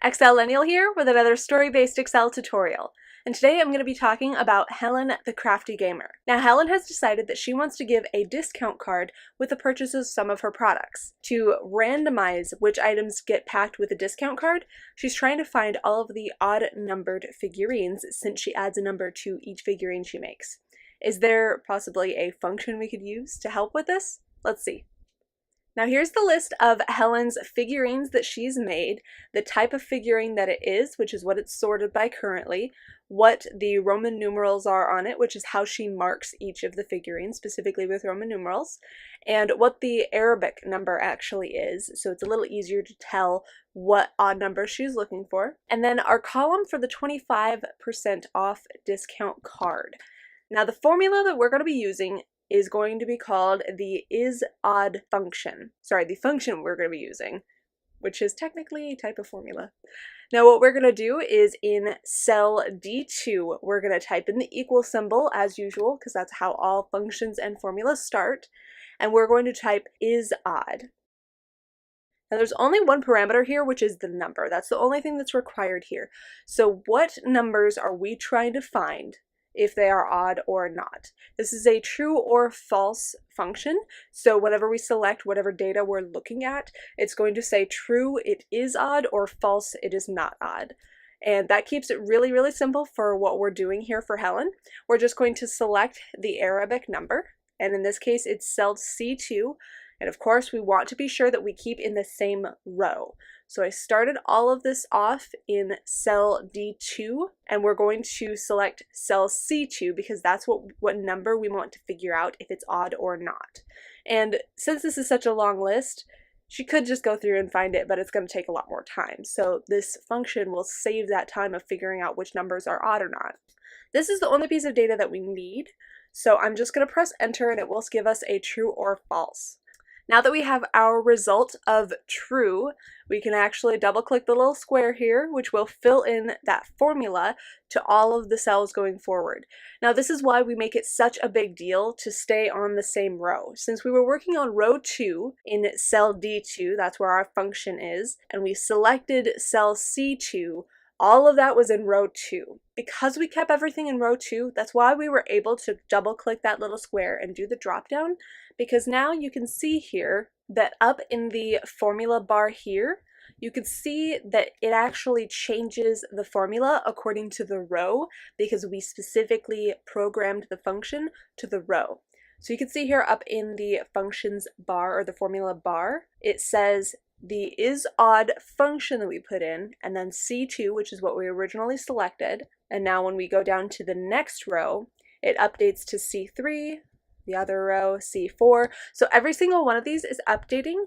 Excellennial here with another story-based Excel tutorial. And today I'm going to be talking about Helen the Crafty Gamer. Now Helen has decided that she wants to give a discount card with the purchase of some of her products. To randomize which items get packed with a discount card, she's trying to find all of the odd numbered figurines since she adds a number to each figurine she makes. Is there possibly a function we could use to help with this? Let's see. Now here's the list of Helen's figurines that she's made, the type of figurine that it is, which is what it's sorted by currently, what the Roman numerals are on it, which is how she marks each of the figurines, specifically with Roman numerals, and what the Arabic number actually is, so it's a little easier to tell what odd number she's looking for. And then our column for the 25% off discount card. Now the formula that we're going to be using is going to be called the ISODD function. Sorry, the function we're going to be using, which is technically a type of formula. Now what we're going to do is in cell D2, we're going to type in the equal symbol as usual, because that's how all functions and formulas start, and we're going to type ISODD. Now there's only one parameter here, which is the number. That's the only thing that's required here. So what numbers are we trying to find if they are odd or not? This is a true or false function, so whenever we select whatever data we're looking at, it's going to say true, it is odd, or false, it is not odd. And that keeps it really, really simple for what we're doing here for Helen. We're just going to select the Arabic number, and in this case it's cell C2, and of course we want to be sure that we keep in the same row. So I started all of this off in cell D2, and we're going to select cell C2 because that's what number we want to figure out if it's odd or not. And since this is such a long list, she could just go through and find it, but it's going to take a lot more time. So this function will save that time of figuring out which numbers are odd or not. This is the only piece of data that we need, so I'm just going to press enter and it will give us a true or false. Now that we have our result of true, we can actually double click the little square here, which will fill in that formula to all of the cells going forward. Now this is why we make it such a big deal to stay on the same row. Since we were working on row 2 in cell D2, that's where our function is, and we selected cell C2, all of that was in row 2. Because we kept everything in row 2, that's why we were able to double click that little square and do the drop down, because now you can see here that up in the formula bar here, you can see that it actually changes the formula according to the row because we specifically programmed the function to the row. So you can see here up in the functions bar or the formula bar, it says the ISODD function that we put in, and then C2, which is what we originally selected. And now when we go down to the next row, it updates to C3, the other row C4. So every single one of these is updating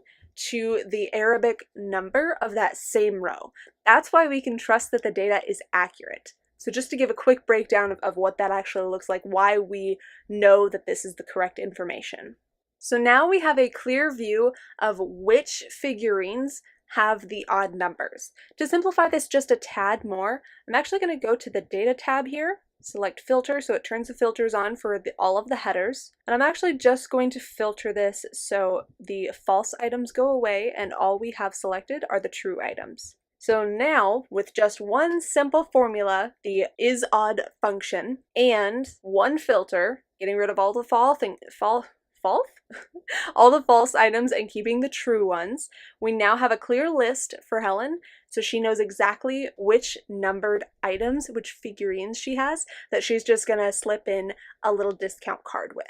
to the Arabic number of that same row. That's why we can trust that the data is accurate. So just to give a quick breakdown of what that actually looks like, why we know that this is the correct information. So now we have a clear view of which figurines have the odd numbers. To simplify this just a tad more, I'm actually going to go to the data tab here, select filter so it turns the filters on for all of the headers, and I'm actually just going to filter this so the false items go away and all we have selected are the true items. So now, with just one simple formula, the ISODD function, and one filter, getting rid of all the all the false items and keeping the true ones, we now have a clear list for Helen, so she knows exactly which numbered items, which figurines she has, that she's just gonna slip in a little discount card with.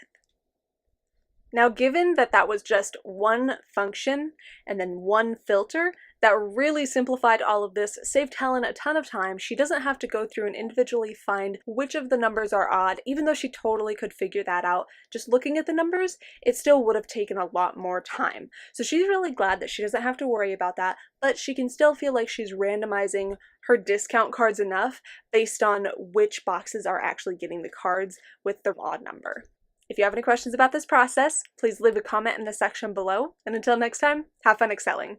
Now given that that was just one function and then one filter, that really simplified all of this, saved Helen a ton of time. She doesn't have to go through and individually find which of the numbers are odd, even though she totally could figure that out. Just looking at the numbers, it still would have taken a lot more time. So she's really glad that she doesn't have to worry about that, but she can still feel like she's randomizing her discount cards enough based on which boxes are actually getting the cards with the odd number. If you have any questions about this process, please leave a comment in the section below, and until next time, have fun excelling!